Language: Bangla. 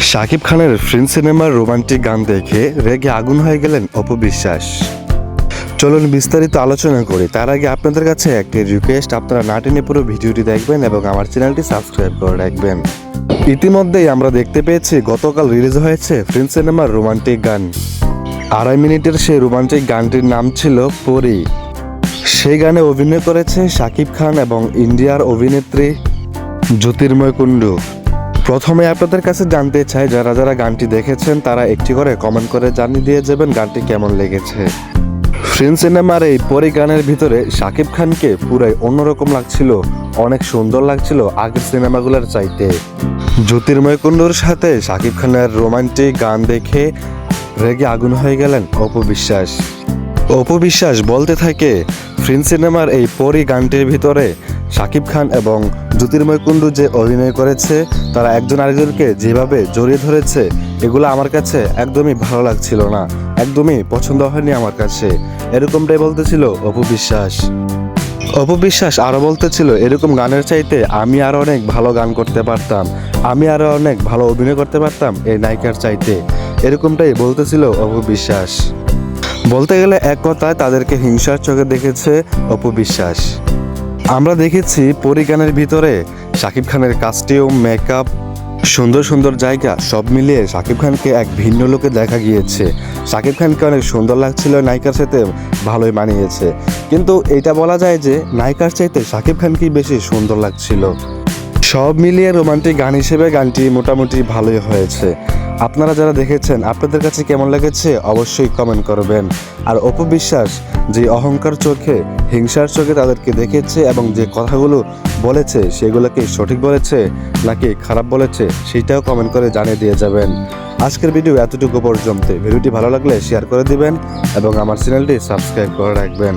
শাকিব খানের ফ্রেন্ড সিনেমার রোমান্টিক গান দেখে রেগে আগুন হয়ে গেলেন অপু বিশ্বাস। চলুন বিস্তারিত আলোচনা করি। তার আগে আপনাদের কাছে একটি রিকোয়েস্ট, আপনারা না টেনে পুরো ভিডিওটি দেখবেন এবং আমার চ্যানেলটি সাবস্ক্রাইব করে রাখবেন। ইতিমধ্যেই আমরা দেখতে পেয়েছি গতকাল রিলিজ হয়েছে ফ্রেন্ড সিনেমার রোমান্টিক গান। 2.5 মিনিটের সেই রোমান্টিক গানটির নাম ছিল পরি। সেই গানে অভিনয় করেছে শাকিব খান এবং ইন্ডিয়ার অভিনেত্রী জ্যোতির্ময় কুণ্ডু। প্রথমে আপনাদের কাছে জানতে চাই, যারা যারা গানটি দেখেছেন তারা একটি করে কমেন্ট করে জানিয়ে দিয়ে যাবেন গানটি কেমন লেগেছে। ফ্রেন্ড সিনেমার এই পরি গানের ভিতরে শাকিব খানকে পুরাই অন্যরকম লাগছিল, অনেক সুন্দর লাগছিল আগের সিনেমাগুলোর চাইতে। জ্যোতির্ময় কুণ্ডুর সাথে শাকিব খানের রোমান্টিক গান দেখে রেগে আগুন হয়ে গেলেন অপু বিশ্বাস। অপু বিশ্বাস বলতে থাকে, ফ্রেন্ড সিনেমার এই পরি গানটির ভিতরে শাকিব খান এবং জ্যোতির্ময় কুণ্ডু যে অভিনয় করেছে, তারা একজন আরেকজনকে যেভাবে জড়িয়ে ধরেছে, এগুলো আমার কাছে একদমই ভালো লাগছিল না, একদমই পছন্দ হয়নি আমার কাছে। এরকমটাই বলতেছিল অপু বিশ্বাস। অপু বিশ্বাস আরও বলতেছিল, এরকম গানের চাইতে আমি আরও অনেক ভালো গান করতে পারতাম, আমি আরও অনেক ভালো অভিনয় করতে পারতাম এই নায়িকার চাইতে। এরকমটাই বলতেছিল অপু বিশ্বাস। বলতে গেলে এক কথায় তাদেরকে হিংসার চোখে দেখেছে অপু বিশ্বাস। আমরা দেখেছি পরি গানের ভিতরে শাকিব খানের কাস্টিউম, মেকআপ, সুন্দর সুন্দর জায়গা সব মিলিয়ে শাকিব খানকে এক ভিন্ন লোকে দেখা গিয়েছে। শাকিব খানকে অনেক সুন্দর লাগছিল, নায়িকার সাথে ভালোই মানিয়েছে। কিন্তু এটা বলা যায় যে নায়িকার চাইতে শাকিব খানকেই বেশি সুন্দর লাগছিল। সব মিলিয়ে রোমান্টিক গান হিসেবে গানটি মোটামুটি ভালোই হয়েছে। আপনারা যারা দেখেছেন আপনাদের কাছে কেমন লেগেছে অবশ্যই কমেন্ট করবেন। আর অপু বিশ্বাস যে অহংকার চোখে, হিংসার চোখে তাদেরকে দেখেছে এবং যে কথাগুলো বলেছে সেগুলোকে সঠিক বলেছে নাকি খারাপ বলেছে সেটাও কমেন্ট করে জানিয়ে দিয়ে যাবেন। আজকের ভিডিও এতটুকু পর্যন্ত। ভিডিওটি ভালো লাগলে শেয়ার করে দিবেন এবং আমার চ্যানেলটি সাবস্ক্রাইব করে রাখবেন।